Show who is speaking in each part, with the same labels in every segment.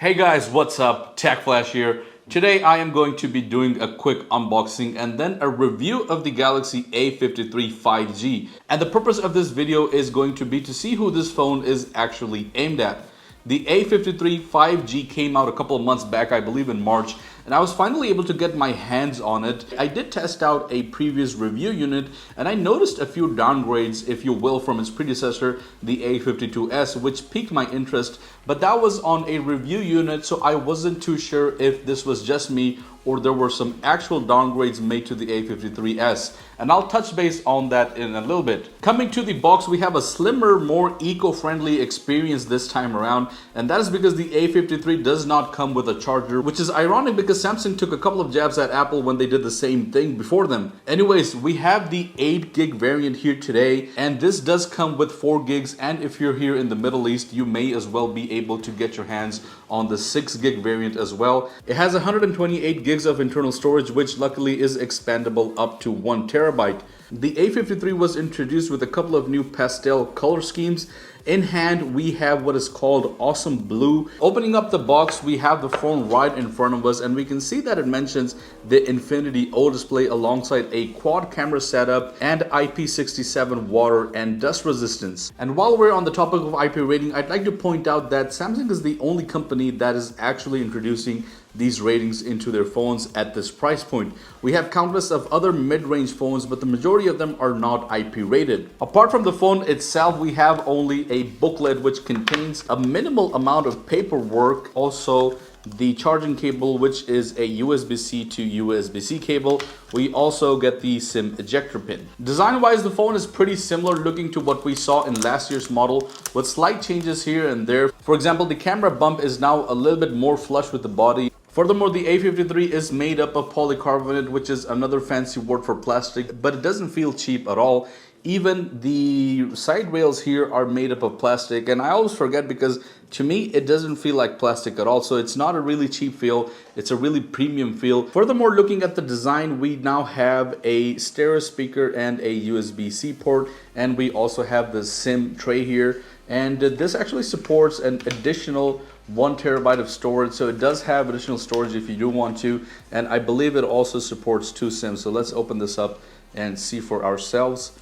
Speaker 1: Hey guys, what's up? Tech Flash here. Today I am going to be doing a quick unboxing and then a review of the Galaxy A53 5G. And the purpose of this video is going to be to see who this phone is actually aimed at. The A53 5G came out a couple of months back, I believe in March, and I was finally able to get my hands on it. I did test out a previous review unit and I noticed a few downgrades, if you will, from its predecessor, the A52s, which piqued my interest, but that was on a review unit, so I wasn't too sure if this was just me or there were some actual downgrades made to the A53s, and I'll touch base on that in a little bit. Coming to the box, we have a slimmer, more eco-friendly experience this time around, and that is because the A53 does not come with a charger, which is ironic because Samsung took a couple of jabs at Apple when they did the same thing before them. Anyways, we have the 8 gig variant here today, and this does come with 4 gigs, and if you're here in the Middle East, you may as well be able to get your hands on the 6 gig variant as well. It has 128 gigs of internal storage, which luckily is expandable up to 1 terabyte. The A53 was introduced with a couple of new pastel color schemes. In hand, we have what is called Awesome Blue. Opening up the box, we have the phone right in front of us, and we can see that it mentions the Infinity O display alongside a quad camera setup and IP67 water and dust resistance. And while we're on the topic of IP rating, I'd like to point out that Samsung is the only company that is actually introducing these ratings into their phones at this price point. We have countless of other mid-range phones, but the majority of them are not IP rated. Apart from the phone itself, we have only a booklet which contains a minimal amount of paperwork. Also, the charging cable, which is a USB-C to USB-C cable. We also get the SIM ejector pin. Design-wise, the phone is pretty similar looking to what we saw in last year's model, with slight changes here and there. For example, the camera bump is now a little bit more flush with the body. Furthermore, the A53 is made up of polycarbonate, which is another fancy word for plastic, but it doesn't feel cheap at all. Even the side rails here are made up of plastic, and I always forget because to me it doesn't feel like plastic at all. So it's not a really cheap feel, it's a really premium feel. Furthermore, looking at the design, we now have a stereo speaker and a USB-C port, and we also have the SIM tray here, and this actually supports an additional 1 terabyte of storage, so it does have additional storage if you do want to, and I believe it also supports 2 SIMs. So let's open this up and see for ourselves.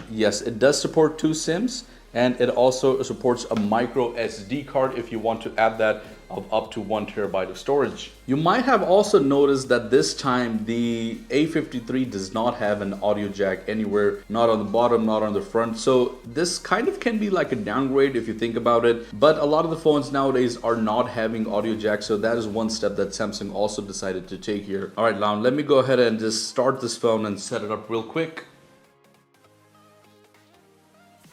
Speaker 1: Yes, it does support 2 SIMs, and it also supports a micro SD card if you want to add that, of up to 1 terabyte of storage. You might have also noticed that this time the A53 does not have an audio jack anywhere, not on the bottom, not on the front. So this kind of can be like a downgrade if you think about it, but a lot of the phones nowadays are not having audio jack, so that is one step that Samsung also decided to take here. All right, now let me go ahead and just start this phone and set it up real quick.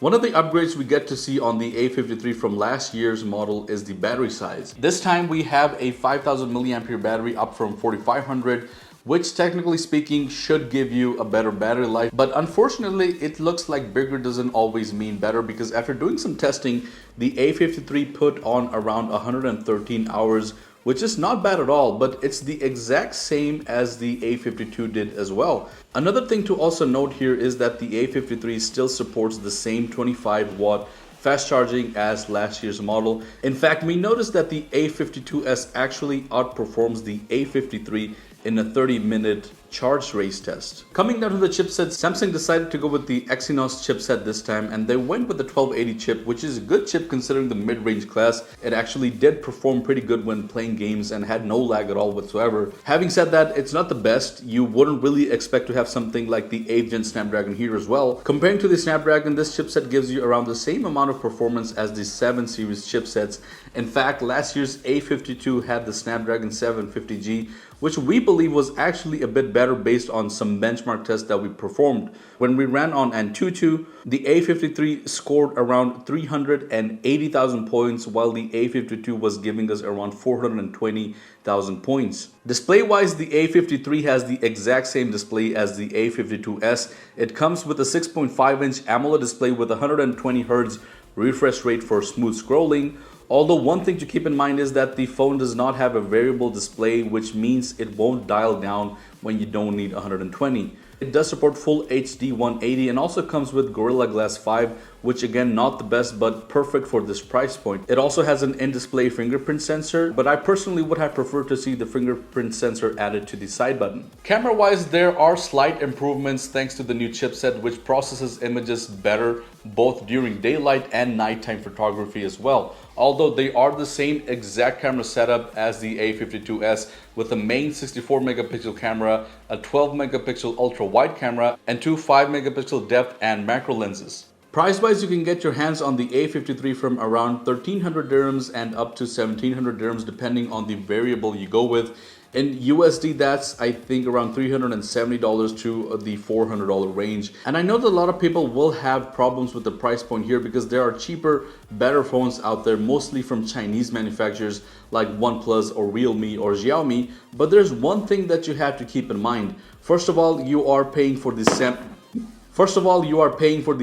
Speaker 1: One of the upgrades we get to see on the A53 from last year's model is the battery size. This time we have a 5000 milliampere battery up from 4500, which technically speaking should give you a better battery life. But unfortunately, it looks like bigger doesn't always mean better, because after doing some testing, the A53 put on around 113 hours, which is not bad at all, but it's the exact same as the A52 did as well. Another thing to also note here is that the A53 still supports the same 25 watt fast charging as last year's model. In fact, we noticed that the A52s actually outperforms the A53 in a 30-minute charge race test. Coming down to the chipset, Samsung decided to go with the Exynos chipset this time, and they went with the 1280 chip, which is a good chip considering the mid-range class. It actually did perform pretty good when playing games and had no lag at all whatsoever. Having said that, it's not the best. You wouldn't really expect to have something like the 8th gen Snapdragon here as well. Comparing to the Snapdragon, this chipset gives you around the same amount of performance as the 7 series chipsets. In fact, last year's A52 had the Snapdragon 750G, which we believe was actually a bit better based on some benchmark tests that we performed. When we ran on Antutu, the A53 scored around 380,000 points, while the A52 was giving us around 420,000 points. Display-wise, the A53 has the exact same display as the A52s. It comes with a 6.5-inch AMOLED display with 120 Hz refresh rate for smooth scrolling. Although one thing to keep in mind is that the phone does not have a variable display, which means it won't dial down when you don't need 120. It does support full HD 180 and also comes with Gorilla Glass 5, which again, not the best, but perfect for this price point. It also has an in-display fingerprint sensor, but I personally would have preferred to see the fingerprint sensor added to the side button. Camera-wise, there are slight improvements thanks to the new chipset, which processes images better both during daylight and nighttime photography as well. Although they are the same exact camera setup as the A52s, with a main 64 megapixel camera, a 12 megapixel ultra wide camera, and two 5 megapixel depth and macro lenses. Price-wise, you can get your hands on the A53 from around 1300 dirhams and up to 1700 dirhams depending on the variable you go with. In USD, that's I think around $370 to the $400 range. And I know that a lot of people will have problems with the price point here because there are cheaper, better phones out there, mostly from Chinese manufacturers like OnePlus or Realme or Xiaomi. But there's one thing that you have to keep in mind. First of all, you are paying for the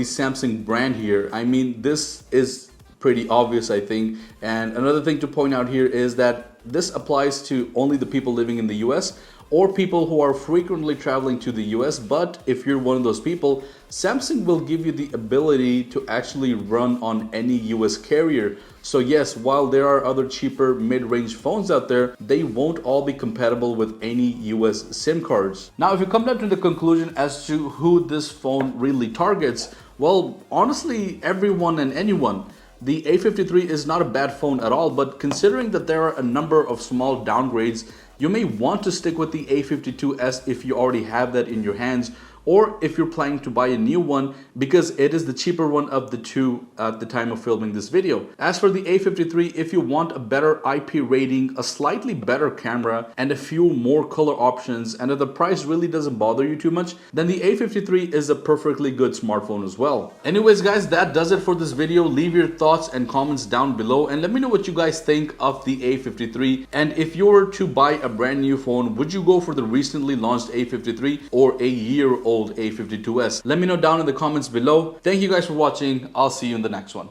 Speaker 1: Samsung brand here. I mean, this is pretty obvious, I think. And another thing to point out here is that this applies to only the people living in the US or people who are frequently traveling to the US. But if you're one of those people, Samsung will give you the ability to actually run on any US carrier. So yes, while there are other cheaper mid-range phones out there, they won't all be compatible with any US SIM cards. Now, if you come down to the conclusion as to who this phone really targets, well, honestly, everyone and anyone. The A53 is not a bad phone at all, but considering that there are a number of small downgrades, you may want to stick with the A52s if you already have that in your hands, or if you're planning to buy a new one because it is the cheaper one of the two at the time of filming this video. As for the A53, if you want a better IP rating, a slightly better camera, and a few more color options, and if the price really doesn't bother you too much, then the A53 is a perfectly good smartphone as well. Anyways guys, that does it for this video. Leave your thoughts and comments down below and let me know what you guys think of the A53. And if you were to buy a brand new phone, would you go for the recently launched A53 or a year-old A52s? Let me know down in the comments below. Thank you guys for watching. I'll see you in the next one.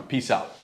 Speaker 1: Peace out.